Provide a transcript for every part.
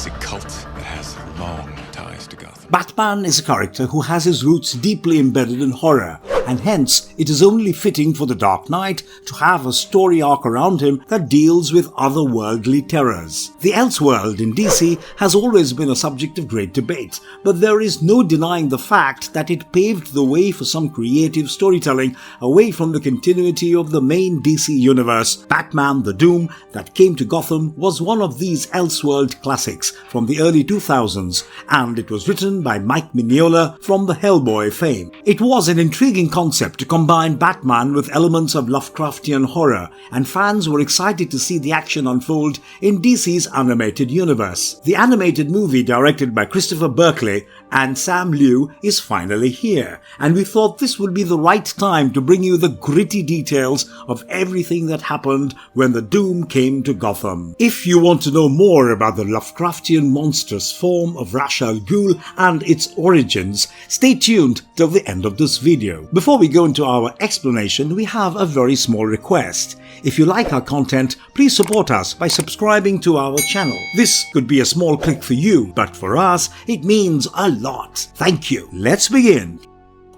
is a cult that has long ties to Gotham. Batman is a character who has his roots deeply embedded in horror, and hence it is only fitting for the Dark Knight to have a story arc around him that deals with otherworldly terrors. The Elseworld in DC has always been a subject of great debate, but there is no denying the fact that it paved the way for some creative storytelling away from the continuity of the main DC universe. Batman the Doom that came to Gotham was one of these Elseworld classics from the early 2000s, and it was written by Mike Mignola from the Hellboy fame. It was an intriguing concept to combine Batman with elements of Lovecraftian horror, and fans were excited to see the action unfold in DC's animated universe. The animated movie, directed by Christopher Berkeley and Sam Liu, is finally here, and we thought this would be the right time to bring you the gritty details of everything that happened when the Doom came to Gotham. If you want to know more about the Lovecraftian Monsters form of Russial Ghoul and its origins, stay tuned till the end of this video. Before we go into our explanation, we have a very small request. If you like our content, please support us by subscribing to our channel. This could be a small click for you, but for us, it means a lot. Thank you. Let's begin.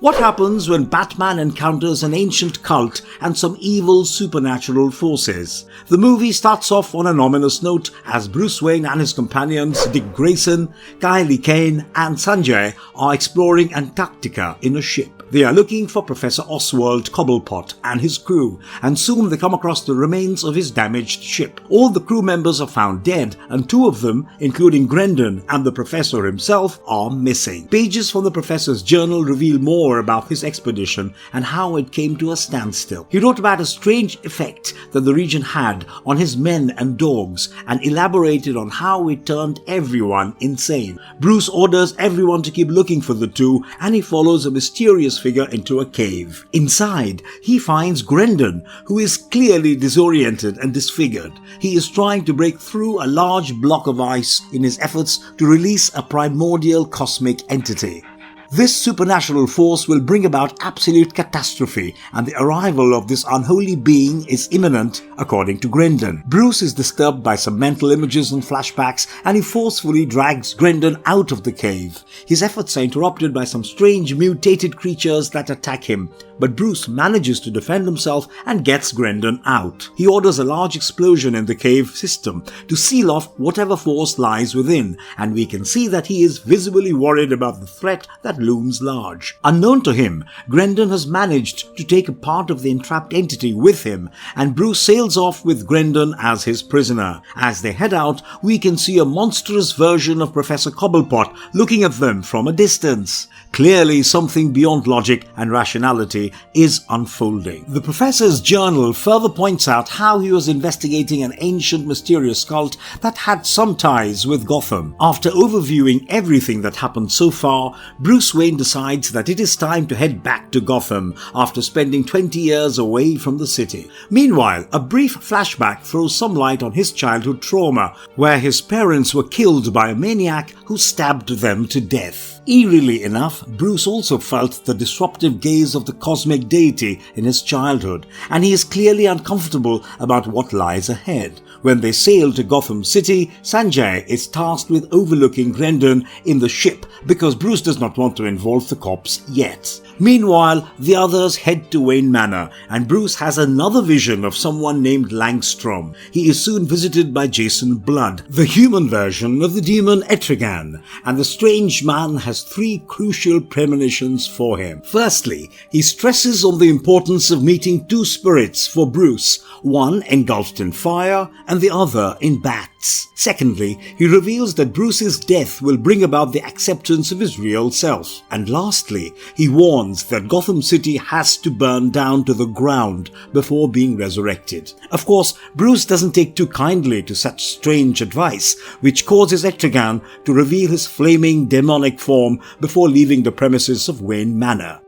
What happens when Batman encounters an ancient cult and some evil supernatural forces? The movie starts off on an ominous note as Bruce Wayne and his companions Dick Grayson, Kylie Kane and Sanjay are exploring Antarctica in a ship. They are looking for Professor Oswald Cobblepot and his crew, and soon they come across the remains of his damaged ship. All the crew members are found dead, and two of them, including Grendon and the Professor himself, are missing. Pages from the Professor's journal reveal more about his expedition and how it came to a standstill. He wrote about a strange effect that the region had on his men and dogs, and elaborated on how it turned everyone insane. Bruce orders everyone to keep looking for the two, and he follows a mysterious figure into a cave. Inside, he finds Grendon, who is clearly disoriented and disfigured. He is trying to break through a large block of ice in his efforts to release a primordial cosmic entity. This supernatural force will bring about absolute catastrophe, and the arrival of this unholy being is imminent, according to Grendon. Bruce is disturbed by some mental images and flashbacks, and he forcefully drags Grendon out of the cave. His efforts are interrupted by some strange mutated creatures that attack him, but Bruce manages to defend himself and gets Grendon out. He orders a large explosion in the cave system to seal off whatever force lies within, and we can see that he is visibly worried about the threat that looms large. Unknown to him, Grendon has managed to take a part of the entrapped entity with him, and Bruce sails off with Grendon as his prisoner. As they head out, we can see a monstrous version of Professor Cobblepot looking at them from a distance. Clearly, something beyond logic and rationality is unfolding. The Professor's journal further points out how he was investigating an ancient mysterious cult that had some ties with Gotham. After overviewing everything that happened so far, Bruce Wayne decides that it is time to head back to Gotham after spending 20 years away from the city. Meanwhile, a brief flashback throws some light on his childhood trauma, where his parents were killed by a maniac who stabbed them to death. Eerily enough, Bruce also felt the disruptive gaze of the cosmic deity in his childhood, and he is clearly uncomfortable about what lies ahead. When they sail to Gotham City, Sanjay is tasked with overlooking Grendon in the ship because Bruce does not want to involve the cops yet. Meanwhile, the others head to Wayne Manor, and Bruce has another vision of someone named Langstrom. He is soon visited by Jason Blood, the human version of the demon Etrigan, and the strange man has three crucial premonitions for him. Firstly, he stresses on the importance of meeting two spirits for Bruce, one engulfed in fire and the other in bats. Secondly, he reveals that Bruce's death will bring about the acceptance of his real self. And lastly, he warns that Gotham City has to burn down to the ground before being resurrected. Of course, Bruce doesn't take too kindly to such strange advice, which causes Etrigan to reveal his flaming demonic form before leaving the premises of Wayne Manor.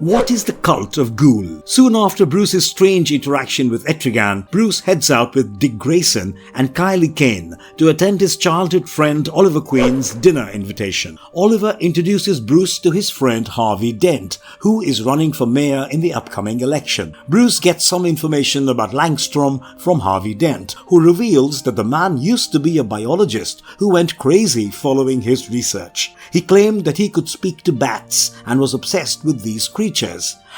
What is the Cult of Ghoul? Soon after Bruce's strange interaction with Etrigan, Bruce heads out with Dick Grayson and Kylie Kane to attend his childhood friend Oliver Queen's dinner invitation. Oliver introduces Bruce to his friend Harvey Dent, who is running for mayor in the upcoming election. Bruce gets some information about Langstrom from Harvey Dent, who reveals that the man used to be a biologist who went crazy following his research. He claimed that he could speak to bats and was obsessed with these creatures,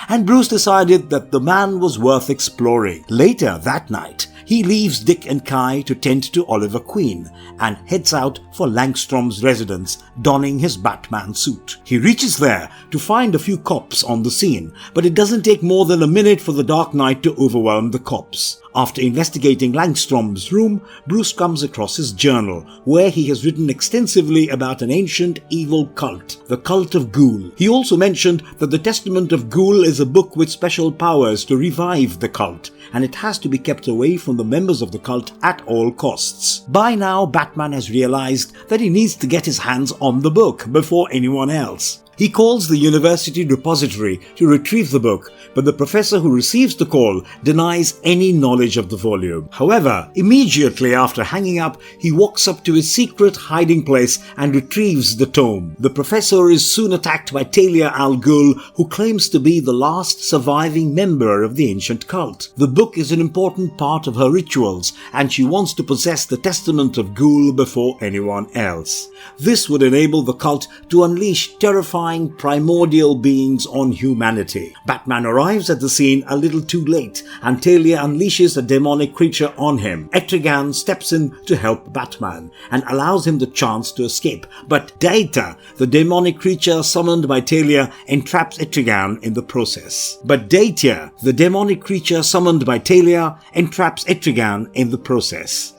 and Bruce decided that the man was worth exploring. Later that night, he leaves Dick and Kai to tend to Oliver Queen and heads out for Langstrom's residence, donning his Batman suit. He reaches there to find a few cops on the scene, but it doesn't take more than a minute for the Dark Knight to overwhelm the cops. After investigating Langstrom's room, Bruce comes across his journal, where he has written extensively about an ancient evil cult, the Cult of Ghoul. He also mentioned that the Testament of Ghoul is a book with special powers to revive the cult, and it has to be kept away from the members of the cult at all costs. By now, Batman has realized that he needs to get his hands on the book before anyone else. He calls the university repository to retrieve the book, but the professor who receives the call denies any knowledge of the volume. However, immediately after hanging up, he walks up to his secret hiding place and retrieves the tome. The professor is soon attacked by Talia al Ghul, who claims to be the last surviving member of the ancient cult. The book is an important part of her rituals, and she wants to possess the Testament of Ghoul before anyone else. This would enable the cult to unleash terrifying primordial beings on humanity. Batman arrives at the scene a little too late, and Talia unleashes a demonic creature on him. Etrigan steps in to help Batman and allows him the chance to escape, but Data, the demonic creature summoned by Talia, entraps Etrigan in the process.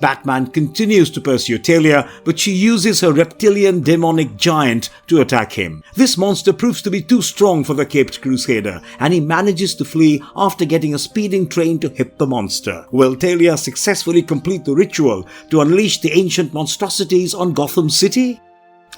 Batman continues to pursue Talia, but she uses her reptilian demonic giant to attack him. This monster proves to be too strong for the Caped Crusader, and he manages to flee after getting a speeding train to hit the monster. Will Talia successfully complete the ritual to unleash the ancient monstrosities on Gotham City?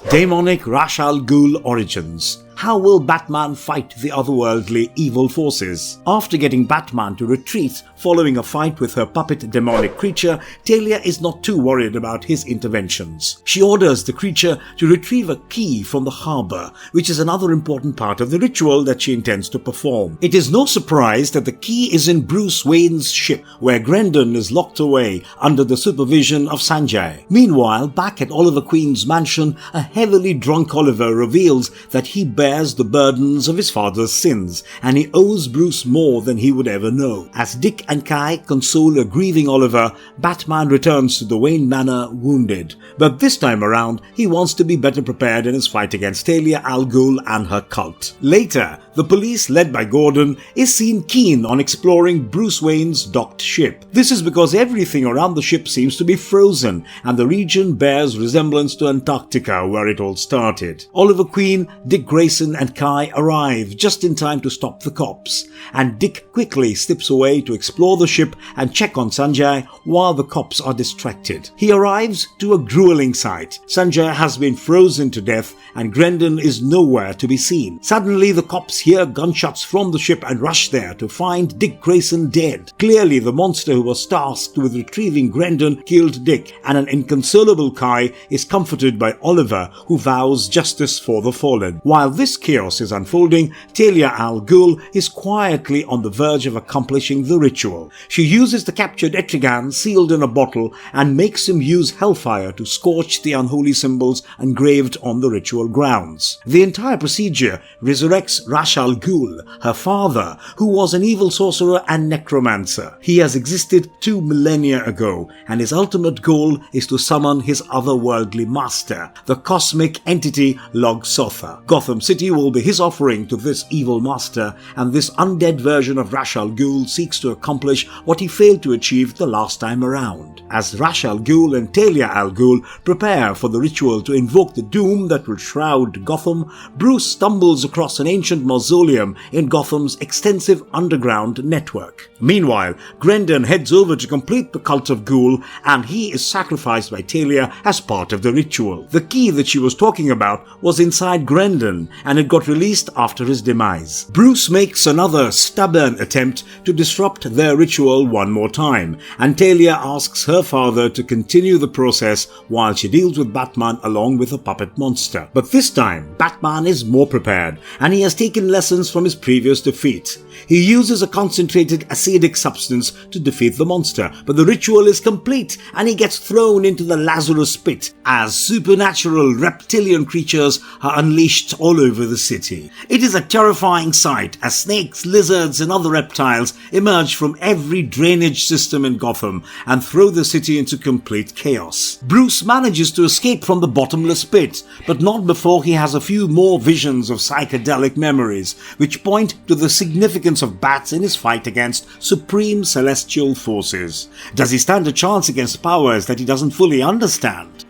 Demonic Russial Ghoul origins. How will Batman fight the otherworldly evil forces? After getting Batman to retreat following a fight with her puppet demonic creature, Talia is not too worried about his interventions. She orders the creature to retrieve a key from the harbor, which is another important part of the ritual that she intends to perform. It is no surprise that the key is in Bruce Wayne's ship, where Grendon is locked away under the supervision of Sanjay. Meanwhile, back at Oliver Queen's mansion, a heavily drunk Oliver reveals that he bears the burdens of his father's sins, and he owes Bruce more than he would ever know. As Dick and Kai console a grieving Oliver, Batman returns to the Wayne Manor wounded, but this time around he wants to be better prepared in his fight against Talia al Ghul and her cult. Later, the police, led by Gordon, is seen keen on exploring Bruce Wayne's docked ship. This is because everything around the ship seems to be frozen, and the region bears resemblance to Antarctica, where it all started. Oliver Queen, Dick Grayson and Kai arrive just in time to stop the cops, and Dick quickly slips away to explore the ship and check on Sanjay while the cops are distracted. He arrives to a grueling sight. Sanjay has been frozen to death, and Grendon is nowhere to be seen. Suddenly, the cops hear gunshots from the ship and rush there to find Dick Grayson dead. Clearly, the monster who was tasked with retrieving Grendon killed Dick, and an inconsolable Kai is comforted by Oliver, who vows justice for the fallen. While this chaos is unfolding, Talia al Ghul is quietly on the verge of accomplishing the ritual. She uses the captured Etrigan sealed in a bottle and makes him use hellfire to scorch the unholy symbols engraved on the ritual grounds. The entire procedure resurrects Ra's al Ghul, her father, who was an evil sorcerer and necromancer. He has existed 2 millennia ago, and his ultimate goal is to summon his otherworldly master, the cosmic entity Log-Sotha. Gotham City will be his offering to this evil master, and this undead version of Ra's al Ghul seeks to accomplish what he failed to achieve the last time around. As Ra's al Ghul and Talia al Ghul prepare for the ritual to invoke the doom that will shroud Gotham, Bruce stumbles across an ancient mausoleum in Gotham's extensive underground network. Meanwhile, Grendon heads over to complete the Cult of Ghoul, and he is sacrificed by Talia as part of the ritual. The key that she was talking about was inside Grendon, and it got released after his demise. Bruce makes another stubborn attempt to disrupt their ritual one more time, and Talia asks her father to continue the process while she deals with Batman along with a puppet monster. But this time, Batman is more prepared, and he has taken lessons from his previous defeat. He uses a concentrated acidic substance to defeat the monster, but the ritual is complete and he gets thrown into the Lazarus pit as supernatural reptilian creatures are unleashed all over the city. It is a terrifying sight as snakes, lizards and other reptiles emerge from every drainage system in Gotham and throw the city into complete chaos. Bruce manages to escape from the bottomless pit, but not before he has a few more visions of psychedelic memories, which point to the significance of bats in his fight against supreme celestial forces. Does he stand a chance against powers that he doesn't fully understand?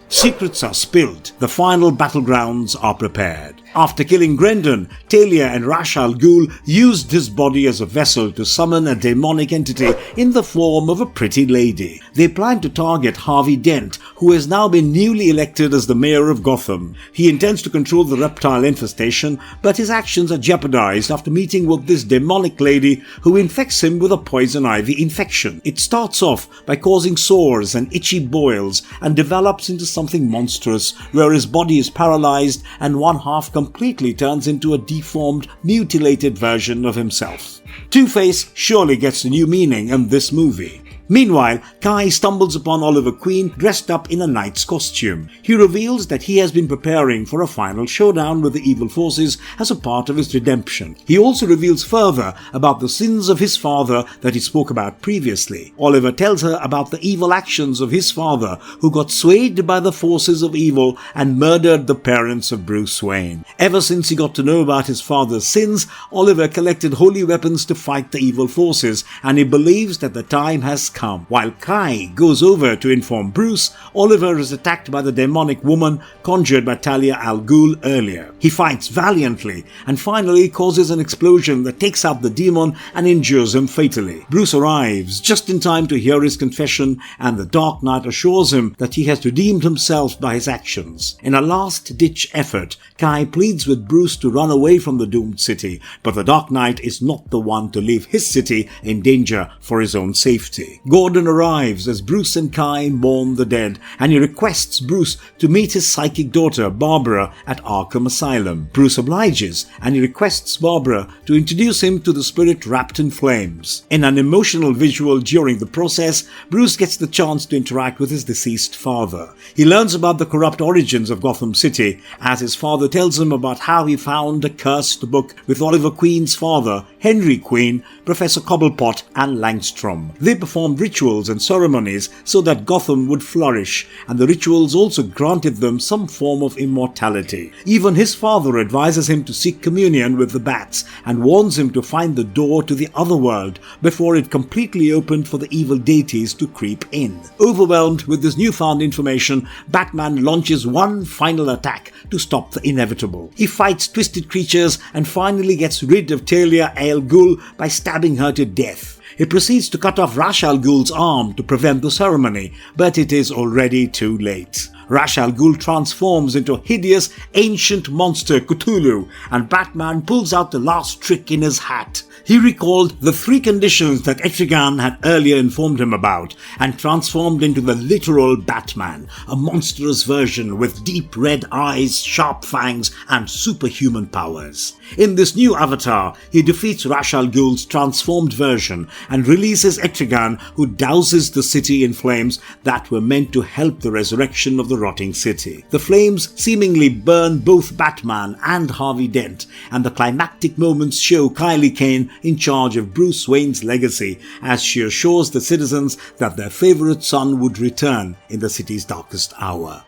Secrets are spilled, the final battlegrounds are prepared. After killing Grendon, Talia and Russial Ghoul used his body as a vessel to summon a demonic entity in the form of a pretty lady. They plan to target Harvey Dent, who has now been newly elected as the mayor of Gotham. He intends to control the reptile infestation, but his actions are jeopardized after meeting with this demonic lady who infects him with a poison ivy infection. It starts off by causing sores and itchy boils and develops into something monstrous, where his body is paralyzed and one half completely turns into a deformed, mutilated version of himself. Two-Face surely gets a new meaning in this movie. Meanwhile, Kai stumbles upon Oliver Queen dressed up in a knight's costume. He reveals that he has been preparing for a final showdown with the evil forces as a part of his redemption. He also reveals further about the sins of his father that he spoke about previously. Oliver tells her about the evil actions of his father, who got swayed by the forces of evil and murdered the parents of Bruce Wayne. Ever since he got to know about his father's sins, Oliver collected holy weapons to fight the evil forces, and he believes that the time has come. While Kai goes over to inform Bruce, Oliver is attacked by the demonic woman conjured by Talia al Ghul earlier. He fights valiantly and finally causes an explosion that takes out the demon and injures him fatally. Bruce arrives just in time to hear his confession, and the Dark Knight assures him that he has redeemed himself by his actions. In a last-ditch effort, Kai pleads with Bruce to run away from the doomed city, but the Dark Knight is not the one to leave his city in danger for his own safety. Gordon arrives as Bruce and Kai mourn the dead, and he requests Bruce to meet his psychic daughter Barbara at Arkham Asylum. Bruce obliges, and he requests Barbara to introduce him to the spirit wrapped in flames. In an emotional visual during the process, Bruce gets the chance to interact with his deceased father. He learns about the corrupt origins of Gotham City, as his father tells him about how he found a cursed book with Oliver Queen's father, Henry Queen, Professor Cobblepot, and Langstrom. They performed rituals and ceremonies so that Gotham would flourish, and the rituals also granted them some form of immortality. Even his father advises him to seek communion with the bats and warns him to find the door to the other world before it completely opened for the evil deities to creep in. Overwhelmed with this newfound information, Batman launches one final attack to stop the inevitable. He fights twisted creatures and finally gets rid of Talia al Ghul by stabbing her to death. He proceeds to cut off Ra's al Ghul's arm to prevent the ceremony, but it is already too late. Ra's al Ghul transforms into a hideous, ancient monster Cthulhu, and Batman pulls out the last trick in his hat. He recalled the 3 conditions that Etrigan had earlier informed him about, and transformed into the literal Batman, a monstrous version with deep red eyes, sharp fangs, and superhuman powers. In this new avatar, he defeats Ra's al Ghul's transformed version and releases Etrigan, who douses the city in flames that were meant to help the resurrection of the rotting city. The flames seemingly burn both Batman and Harvey Dent, and the climactic moments show Kylie Kane in charge of Bruce Wayne's legacy as she assures the citizens that their favorite son would return in the city's darkest hour.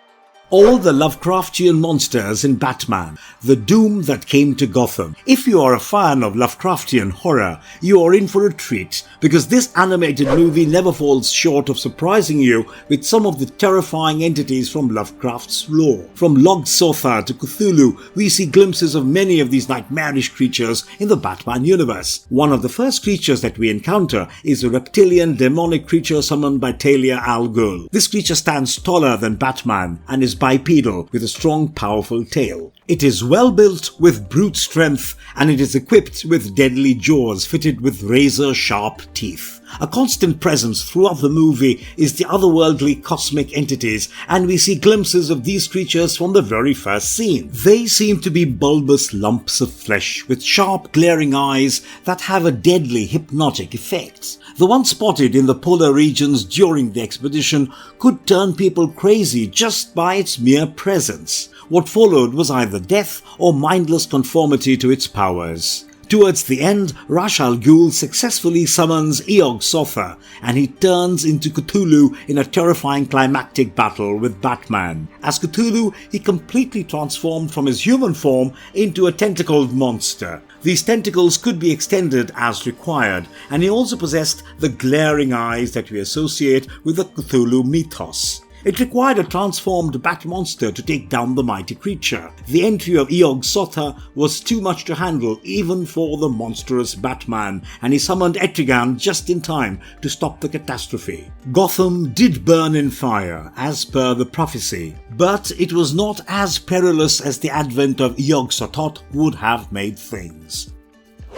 All the Lovecraftian monsters in Batman, the doom that came to Gotham. If you are a fan of Lovecraftian horror, you are in for a treat, because this animated movie never falls short of surprising you with some of the terrifying entities from Lovecraft's lore. From Log-Sotha to Cthulhu, we see glimpses of many of these nightmarish creatures in the Batman universe. One of the first creatures that we encounter is a reptilian demonic creature summoned by Talia al Ghul. This creature stands taller than Batman and is bipedal with a strong, powerful tail. It is well built with brute strength, and it is equipped with deadly jaws fitted with razor-sharp teeth. A constant presence throughout the movie is the otherworldly cosmic entities, and we see glimpses of these creatures from the very first scene. They seem to be bulbous lumps of flesh with sharp, glaring eyes that have a deadly hypnotic effect. The one spotted in the polar regions during the expedition could turn people crazy just by its mere presence. What followed was either death or mindless conformity to its powers. Towards the end, Russial Ghoul successfully summons Yog-Sothoth, and he turns into Cthulhu in a terrifying climactic battle with Batman. As Cthulhu, he completely transformed from his human form into a tentacled monster. These tentacles could be extended as required, and he also possessed the glaring eyes that we associate with the Cthulhu mythos. It required a transformed bat monster to take down the mighty creature. The entry of Yog-Sothoth was too much to handle even for the monstrous Batman, and he summoned Etrigan just in time to stop the catastrophe. Gotham did burn in fire, as per the prophecy, but it was not as perilous as the advent of Yog-Sothoth would have made things.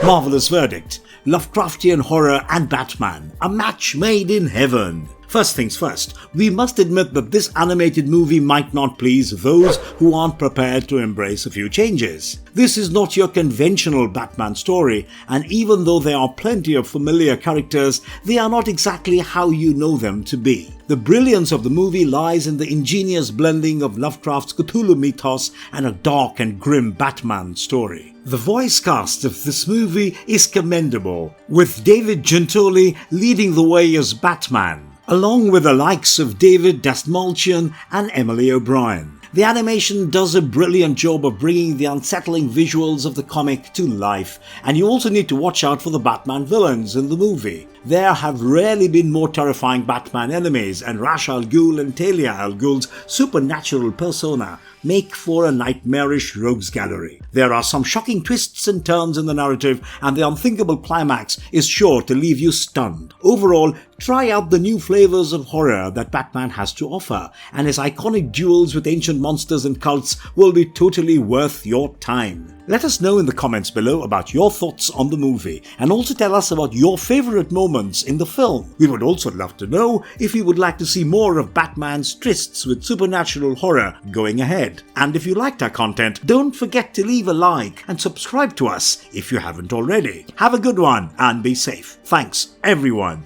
Marvelous verdict. Lovecraftian horror and Batman, a match made in heaven. First things first, we must admit that this animated movie might not please those who aren't prepared to embrace a few changes. This is not your conventional Batman story, and even though there are plenty of familiar characters, they are not exactly how you know them to be. The brilliance of the movie lies in the ingenious blending of Lovecraft's Cthulhu mythos and a dark and grim Batman story. The voice cast of this movie is commendable, with David Gentoli leading the way as Batman, along with the likes of David Dastmalchian and Emily O'Brien. The animation does a brilliant job of bringing the unsettling visuals of the comic to life, and you also need to watch out for the Batman villains in the movie. There have rarely been more terrifying Batman enemies, and Ra's al Ghul and Talia al Ghul's supernatural persona make for a nightmarish rogues gallery. There are some shocking twists and turns in the narrative, and the unthinkable climax is sure to leave you stunned. Overall, try out the new flavors of horror that Batman has to offer, and his iconic duels with ancient monsters and cults will be totally worth your time. Let us know in the comments below about your thoughts on the movie, and also tell us about your favourite moments in the film. We would also love to know if you would like to see more of Batman's trysts with supernatural horror going ahead. And if you liked our content, don't forget to leave a like and subscribe to us if you haven't already. Have a good one and be safe. Thanks everyone.